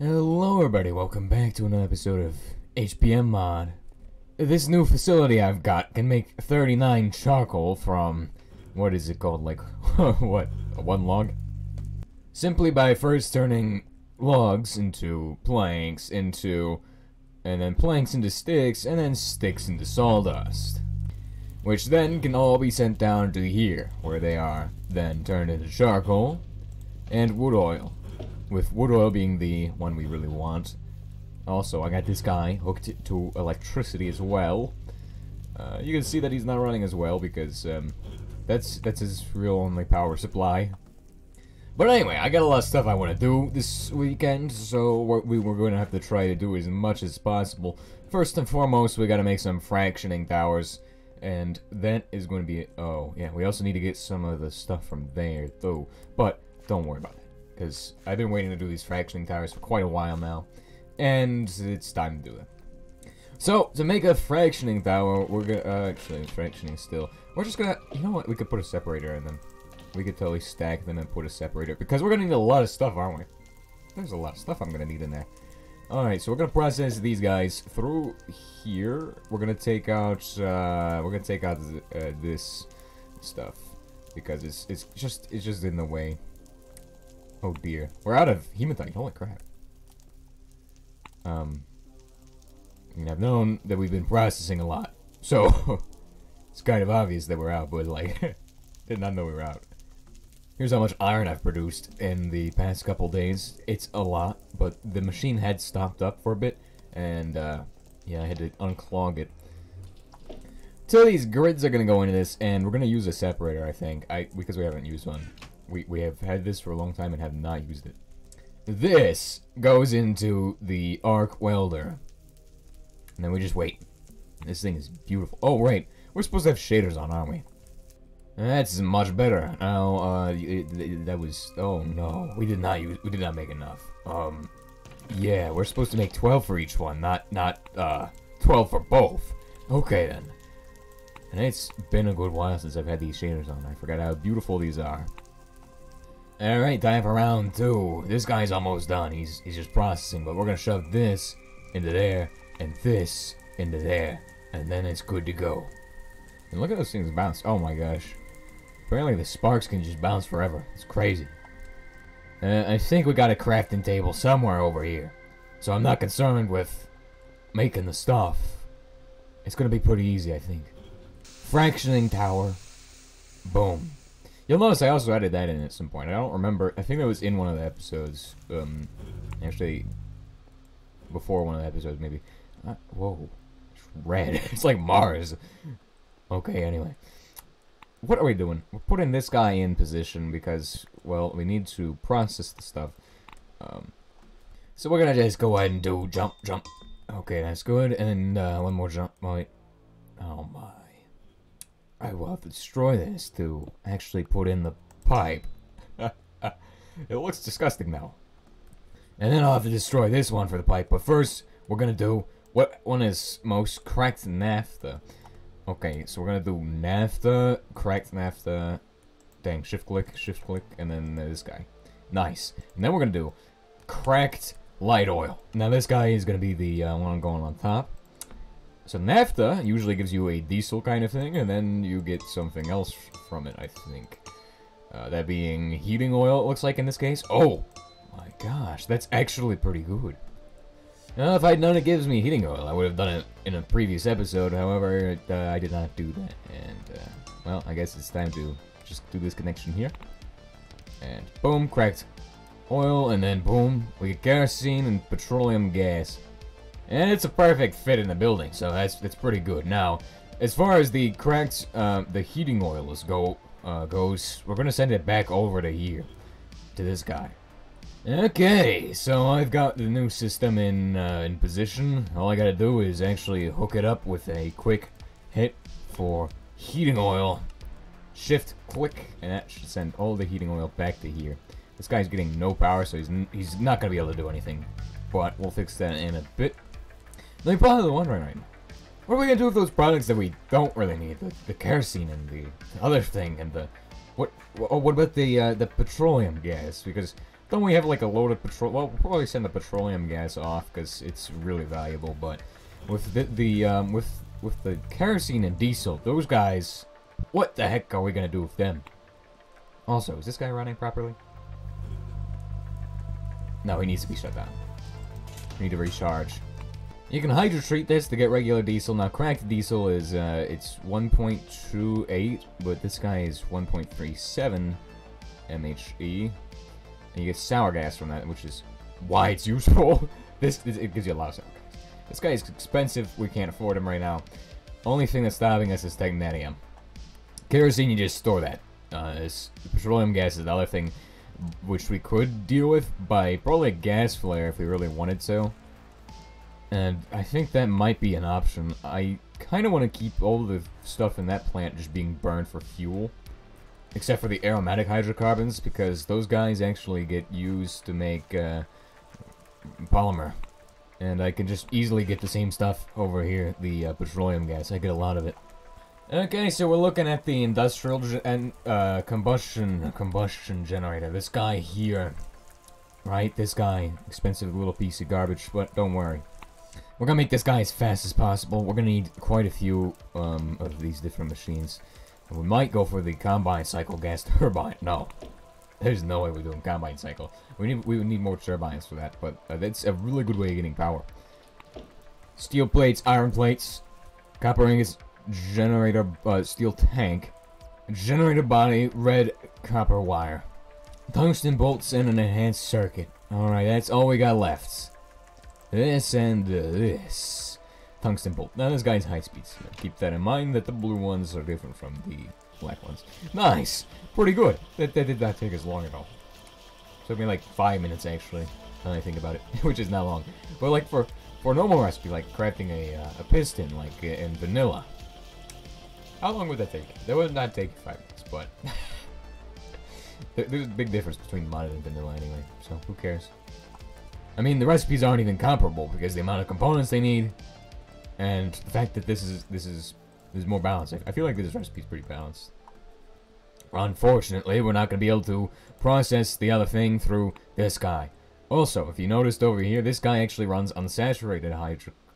Hello everybody, welcome back to another episode of HBM Mod. This new facility I've got can make 39 charcoal from, what is it called, like, what, one log? Simply by first turning logs into planks and then planks into sticks, and then sticks into sawdust. Which then can all be sent down to here, where they are then turned into charcoal and wood oil. With wood oil being the one we really want. Also, I got this guy hooked to electricity as well. You can see that he's not running as well because that's his real only power supply. But anyway, I got a lot of stuff I want to do this weekend, so what we're going to have to try to do as much as possible. First and foremost, we got to make some fractioning towers, and that is going to be... Oh, yeah, we also need to get some of the stuff from there, though. But don't worry about it. Because I've been waiting to do these fractioning towers for quite a while now, and it's time to do it. So, to make a fractioning tower, we're gonna, actually, fractioning still, we're just gonna, you know what, we could put a separator in them. We could totally stack them and put a separator, because we're gonna need a lot of stuff, aren't we? There's a lot of stuff I'm gonna need in there. Alright, so we're gonna process these guys through here. We're gonna take out, this stuff, because it's just in the way. Oh dear. We're out of hematite. Holy crap. I mean, I've known that we've been processing a lot. So, it's kind of obvious that we're out, but like, did not know we were out. Here's how much iron I've produced in the past couple days. It's a lot, but the machine had stopped up for a bit, and yeah, I had to unclog it. So these grids are gonna go into this, and we're gonna use a separator, I think, because we haven't used one. We have had this for a long time and have not used it. This goes into the arc welder. And then we just wait. This thing is beautiful. Oh, right. We're supposed to have shaders on, aren't we? That's much better. Now, that was... Oh, no. We did not make enough. Yeah, we're supposed to make 12 for each one, not 12 for both. Okay, then. And it's been a good while since I've had these shaders on. I forgot how beautiful these are. Alright, time for round 2. This guy's almost done. He's just processing, but we're gonna shove this into there, and this into there, and then it's good to go. And look at those things bounce. Oh my gosh. Apparently the sparks can just bounce forever. It's crazy. I think we got a crafting table somewhere over here. So I'm not concerned with making the stuff. It's gonna be pretty easy, I think. Fractioning tower. Boom. You'll notice I also added that in at some point. I don't remember. I think that was in one of the episodes. Actually, before one of the episodes, maybe. Whoa. It's red. It's like Mars. Okay, anyway. What are we doing? We're putting this guy in position because, well, we need to process the stuff. So we're gonna just go ahead and do jump. Okay, that's good. And then one more jump. Wait. Oh my. I will have to destroy this to actually put in the pipe. It looks disgusting now. And then I'll have to destroy this one for the pipe. But first, we're gonna do... What one is most? Cracked naphtha. Okay, so we're gonna do naphtha, cracked naphtha... Dang, shift click, and then this guy. Nice. And then we're gonna do cracked light oil. Now this guy is gonna be the one going on top. So naphtha usually gives you a diesel kind of thing, and then you get something else from it, I think. That being heating oil, it looks like in this case. Oh my gosh, that's actually pretty good. Now, if I'd known it gives me heating oil, I would have done it in a previous episode. However, I did not do that. And, well, I guess it's time to just do this connection here. And boom, cracked oil, and then boom, we get kerosene and petroleum gas. And it's a perfect fit in the building, so that's pretty good. Now, as far as the cracked, the heating oil goes, we're gonna send it back over to here, to this guy. Okay, so I've got the new system in position. All I gotta do is actually hook it up with a quick hit for heating oil. Shift click, and that should send all the heating oil back to here. This guy's getting no power, so he's not gonna be able to do anything. But we'll fix that in a bit. Now you're probably wondering right now, what are we gonna do with those products that we don't really need? The kerosene and the other thing and the what about the petroleum gas? Because Don't we have like a load of petrol? Well, we'll probably send the petroleum gas off because it's really valuable. But with with the kerosene and diesel, those guys, what the heck are we gonna do with them? Also, is this guy running properly? No, he needs to be shut down. We need to recharge. You can hydrotreat this to get regular diesel. Now, cracked diesel is it's 1.28, but this guy is 1.37 MHE. And you get sour gas from that, which is why it's useful. It gives you a lot of sour gas. This guy is expensive. We can't afford him right now. Only thing that's stopping us is titanium. Kerosene, you just store that. Petroleum gas is the other thing, which we could deal with by probably a gas flare if we really wanted to. And I think that might be an option. I kind of want to keep all the stuff in that plant just being burned for fuel. Except for the aromatic hydrocarbons, because those guys actually get used to make polymer. And I can just easily get the same stuff over here, the petroleum gas. I get a lot of it. Okay, so we're looking at the industrial combustion generator. This guy here, right? This guy, expensive little piece of garbage, but don't worry. We're gonna make this guy as fast as possible. We're gonna need quite a few of these different machines. And we might go for the combine cycle gas turbine. No, there's no way we're doing combine cycle. We would need more turbines for that, but that's a really good way of getting power. Steel plates, iron plates, copper ingots, generator, steel tank, generator body, red copper wire, tungsten bolts, and an enhanced circuit. Alright, that's all we got left. This and this. Tungsten bolt. Now this guy's high speed. So keep that in mind, that the blue ones are different from the black ones. Nice! Pretty good. That did not take us long at all. Took me like 5 minutes actually, when I think about it, which is not long. But like for a normal recipe, like crafting a piston, like in vanilla, how long would that take? That would not take 5 minutes, but there's a big difference between modded and vanilla anyway, so who cares? I mean, the recipes aren't even comparable because the amount of components they need, and the fact that this is more balanced. I feel like this recipe is pretty balanced. Unfortunately, we're not going to be able to process the other thing through this guy. Also, if you noticed over here, this guy actually runs unsaturated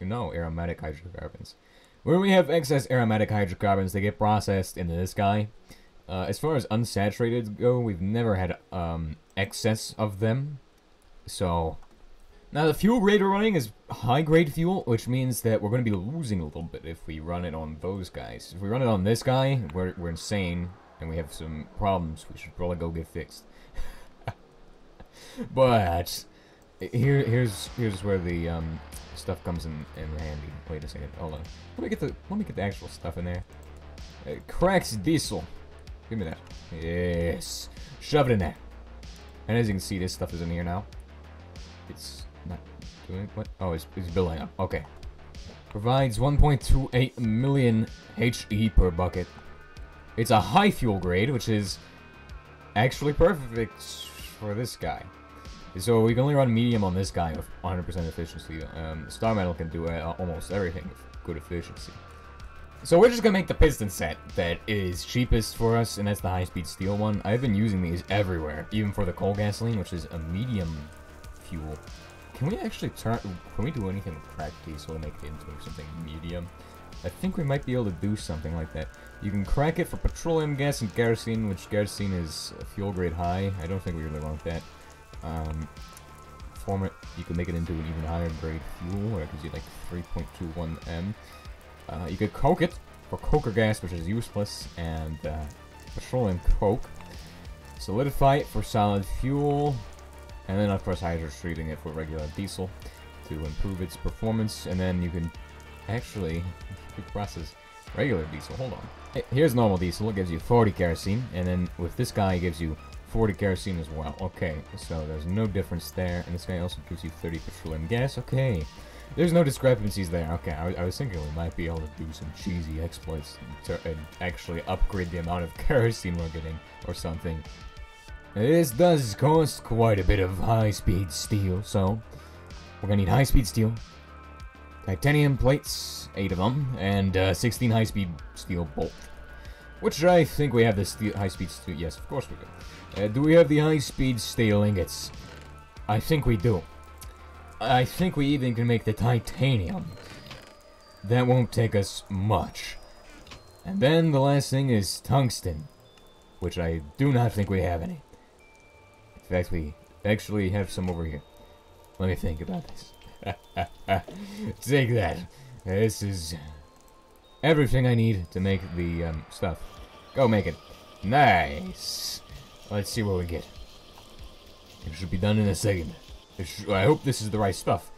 aromatic hydrocarbons. Where we have excess aromatic hydrocarbons, they get processed into this guy. As far as unsaturated go, we've never had excess of them. So, now the fuel grade we're running is high-grade fuel, which means that we're going to be losing a little bit if we run it on those guys. If we run it on this guy, we're insane, and we have some problems we should probably go get fixed. But here's where the stuff comes in handy. Wait a second, hold on. Let me get the actual stuff in there. Cracks diesel. Give me that. Yes. Shove it in there. And as you can see, this stuff is in here now. It's not doing what? Oh, it's building up. Okay. Provides 1.28 million HE per bucket. It's a high fuel grade, which is actually perfect for this guy. So we can only run medium on this guy with 100% efficiency. Star Metal can do almost everything with good efficiency. So we're just gonna make the piston set that is cheapest for us, and that's the high-speed steel one. I've been using these everywhere, even for the coal gasoline, which is a medium fuel. Can we actually can we do anything with cracked diesel to make it into something medium? I think we might be able to do something like that. You can crack it for petroleum gas and kerosene, which kerosene is fuel grade high. I don't think we really want that. Form it, you can make it into an even higher grade fuel, where it gives you like 3.21 M. You could coke it for coker gas, which is useless, and petroleum coke. Solidify it for solid fuel, and then of course hydrotreating it for regular diesel to improve its performance. And then you can actually process regular diesel. Hold on. Here's normal diesel. It gives you 40 kerosene, and then with this guy, it gives you 40 kerosene as well. Okay, so there's no difference there, and this guy also gives you 30 petroleum gas. Okay. There's no discrepancies there. Okay, I was thinking we might be able to do some cheesy exploits to actually upgrade the amount of kerosene we're getting or something. This does cost quite a bit of high-speed steel, so we're gonna need high-speed steel, titanium plates, 8 of them, and 16 high-speed steel bolt. Which I think we have the high-speed steel. Yes, of course we do. Do we have the high-speed steel ingots? I think we do. I think we even can make the titanium. That won't take us much. And then the last thing is tungsten, which I do not think we have any. In fact, we actually have some over here. Let me think about this. Take that. This is everything I need to make the stuff. Go make it. Nice. Let's see what we get. It should be done in a second. I hope this is the right stuff.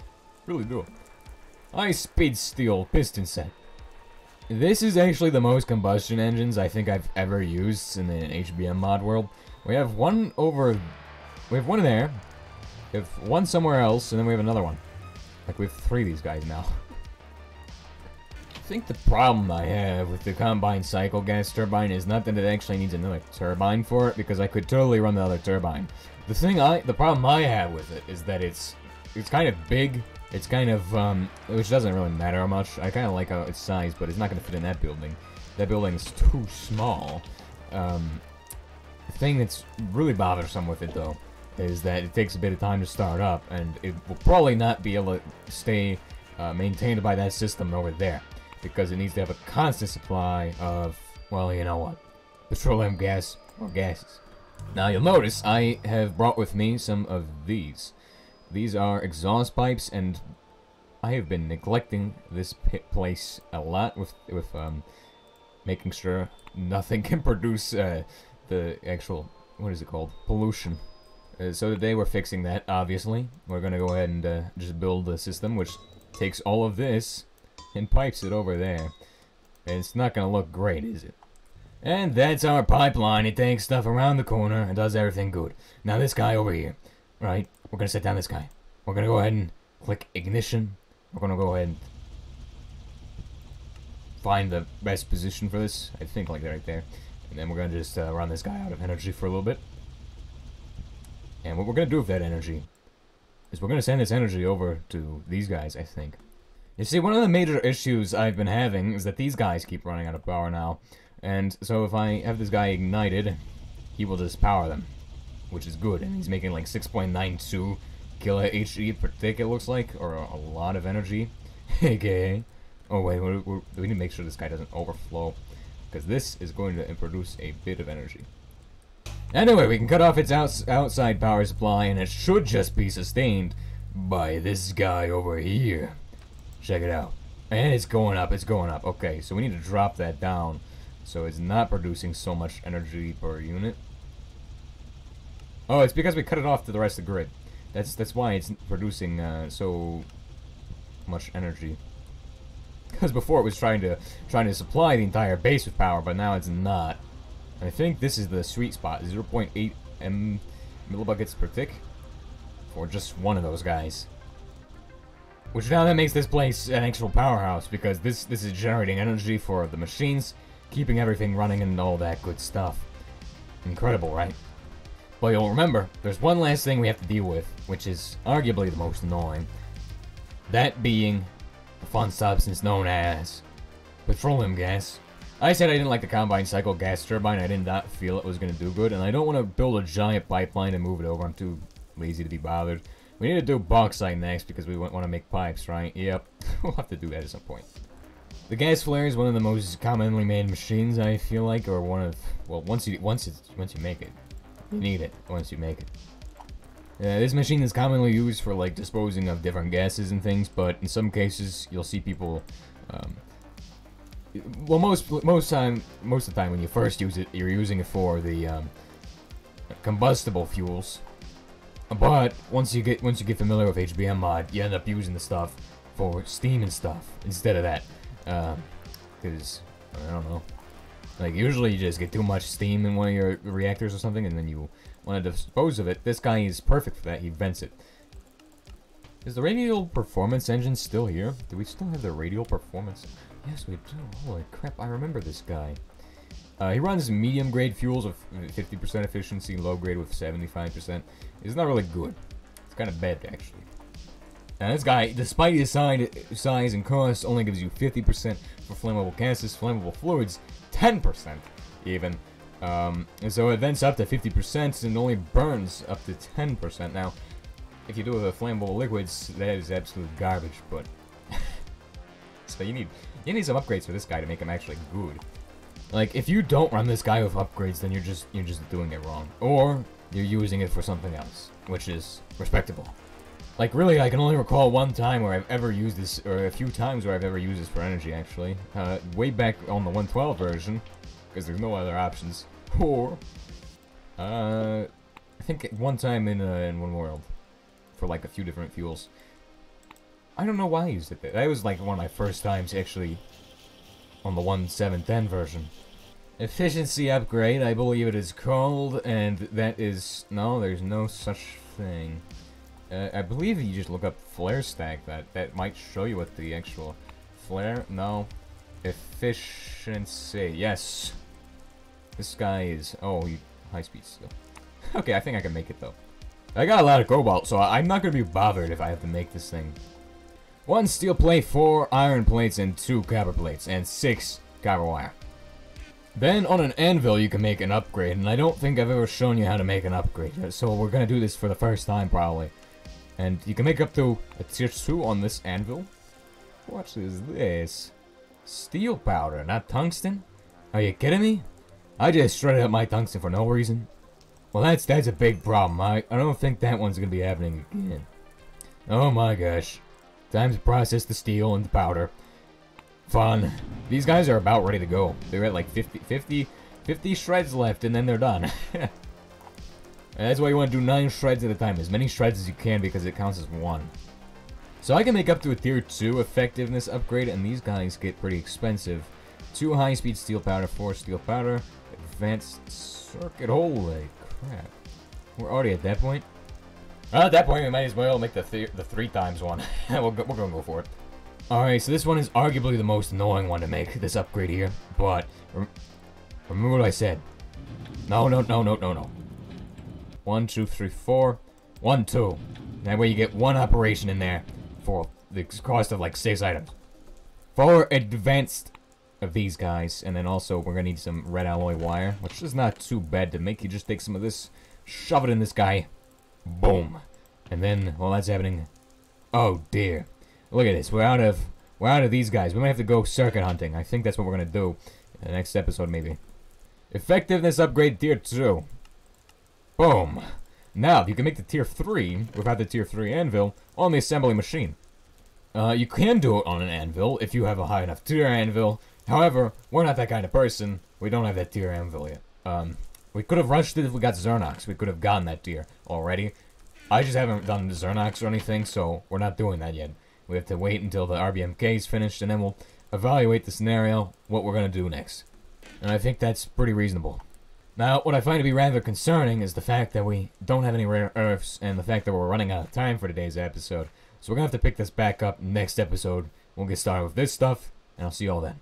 Really do. High-speed steel piston set. This is actually the most combustion engines I think I've ever used in the HBM mod world. We have one over... We have one there. We have one somewhere else, and then we have another one. Like, we have 3 of these guys now. I think the problem I have with the combined cycle gas turbine is not that it actually needs another turbine for it, because I could totally run the other turbine. The problem I have with it is that it's kind of big. It's kind of, which doesn't really matter much. I kind of like its size, but it's not going to fit in that building. That building is too small. The thing that's really bothersome with it, though, is that it takes a bit of time to start up, and it will probably not be able to stay maintained by that system over there, because it needs to have a constant supply of, well, you know what, petroleum gas or gases. Now, you'll notice I have brought with me some of these. These are exhaust pipes, and I have been neglecting this place a lot with making sure nothing can produce the actual, what is it called, pollution. So today we're fixing that, obviously. We're gonna go ahead and just build a system which takes all of this and pipes it over there. And it's not gonna look great, is it? And that's our pipeline. It takes stuff around the corner and does everything good. Now this guy over here, right? We're gonna set down this guy. We're gonna go ahead and click ignition. We're gonna go ahead and find the best position for this. I think like that right there. And then we're gonna just run this guy out of energy for a little bit. And what we're gonna do with that energy is we're gonna send this energy over to these guys, I think. You see, one of the major issues I've been having is that these guys keep running out of power now. And so if I have this guy ignited, he will just power them, which is good. And he's making like 6.92 kilo HE per tick, it looks like, or a lot of energy. AKA. Oh wait, we need to make sure this guy doesn't overflow, because this is going to produce a bit of energy. Anyway, we can cut off its outside power supply, and it should just be sustained by this guy over here. Check it out. And it's going up, it's going up. Okay, so we need to drop that down so it's not producing so much energy per unit. Oh, it's because we cut it off to the rest of the grid. That's why it's producing so much energy. Because before it was trying to supply the entire base with power, but now it's not. And I think this is the sweet spot, 0.8 millibuckets per tick for just one of those guys. Which now that makes this place an actual powerhouse, because this is generating energy for the machines, keeping everything running and all that good stuff. Incredible, right? But you'll remember, there's one last thing we have to deal with, which is arguably the most annoying. That being the fun substance known as petroleum gas. I said I didn't like the combined cycle gas turbine. I did not feel it was going to do good, and I don't want to build a giant pipeline and move it over. I'm too lazy to be bothered. We need to do bauxite next because we want to make pipes, right? Yep, we'll have to do that at some point. The gas flare is one of the most commonly made machines, I feel like, or one of, well, once you make it, you need it once you make it. This machine is commonly used for like disposing of different gases and things, but in some cases you'll see people. Well, most of the time when you first use it, you're using it for the combustible fuels. But once you get familiar with HBM mod, you end up using the stuff for steam and stuff instead of that. Because I don't know, like usually you just get too much steam in one of your reactors or something, and then you want to dispose of it. This guy is perfect for that. He vents it. Is the radial performance engine still here? Do we still have the radial performance? Yes, we do. Holy crap, I remember this guy. He runs medium grade fuels with 50% efficiency, low grade with 75%. It's not really good. It's kind of bad, actually. And this guy, despite his size and cost, only gives you 50% for flammable gases, flammable fluids, 10%. even. So it vents up to 50% and only burns up to 10%. Now, if you do it with flammable liquids, that is absolute garbage, but... so you need some upgrades for this guy to make him actually good. Like, if you don't run this guy with upgrades, then you're just doing it wrong. Or, you're using it for something else, which is respectable. Like, really, I can only recall one time where I've ever used this, or a few times where I've ever used this for energy, actually. Way back on the 112 version, because there's no other options. Or, I think one time in One World, for like a few different fuels. I don't know why I used it there. That was like one of my first times, actually, on the 1710 version. Efficiency upgrade, I believe it is called, and that is... No, there's no such thing. I believe you just look up flare stack, that might show you what the actual flare... No. Efficiency, yes. This guy is... Oh, high speed still. Okay, I think I can make it, though. I got a lot of cobalt, so I'm not going to be bothered if I have to make this thing. 1 steel plate, 4 iron plates, and 2 copper plates, and 6 copper wire. Then, on an anvil, you can make an upgrade, and I don't think I've ever shown you how to make an upgrade, so we're going to do this for the first time, probably. And you can make up to a tier 2 on this anvil. What is this? Steel powder, not tungsten? Are you kidding me? I just shredded up my tungsten for no reason. Well, that's a big problem. I don't think that one's going to be happening again. Oh my gosh. Time to process the steel and the powder. Fun. These guys are about ready to go. They're at like 50 shreds left and then they're done. That's why you want to do 9 shreds at a time. As many shreds as you can because it counts as 1. So I can make up to a tier 2 effectiveness upgrade and these guys get pretty expensive. 2 high-speed steel powder, 4 steel powder, advanced circuit. Holy crap. We're already at that point? Well, at that point, we might as well make the 3 times one. we're gonna go for it. Alright, so this one is arguably the most annoying one to make, this upgrade here. But, remember what I said. No. 1, 2, 3, 4. 1, 2. That way you get 1 operation in there for the cost of like 6 items. 4 advanced of these guys, and then also we're gonna need some red alloy wire, which is not too bad to make. You just take some of this, shove it in this guy, boom, and then while that's happening, oh dear, look at this. We're out of these guys. We might have to go circuit hunting. I think that's what we're gonna do in the next episode, maybe. Effectiveness upgrade tier 2. Boom. Now you can make the tier 3 without the tier 3 anvil on the assembly machine. You can do it on an anvil if you have a high enough tier anvil. However, we're not that kind of person. We don't have that tier anvil yet. We could have rushed it if we got Zernox. We could have gotten that tier already. I just haven't done the Zernox or anything, so we're not doing that yet. We have to wait until the RBMK is finished, and then we'll evaluate the scenario, what we're going to do next. And I think that's pretty reasonable. Now, what I find to be rather concerning is the fact that we don't have any rare earths, and the fact that we're running out of time for today's episode. So we're going to have to pick this back up next episode. We'll get started with this stuff, and I'll see you all then.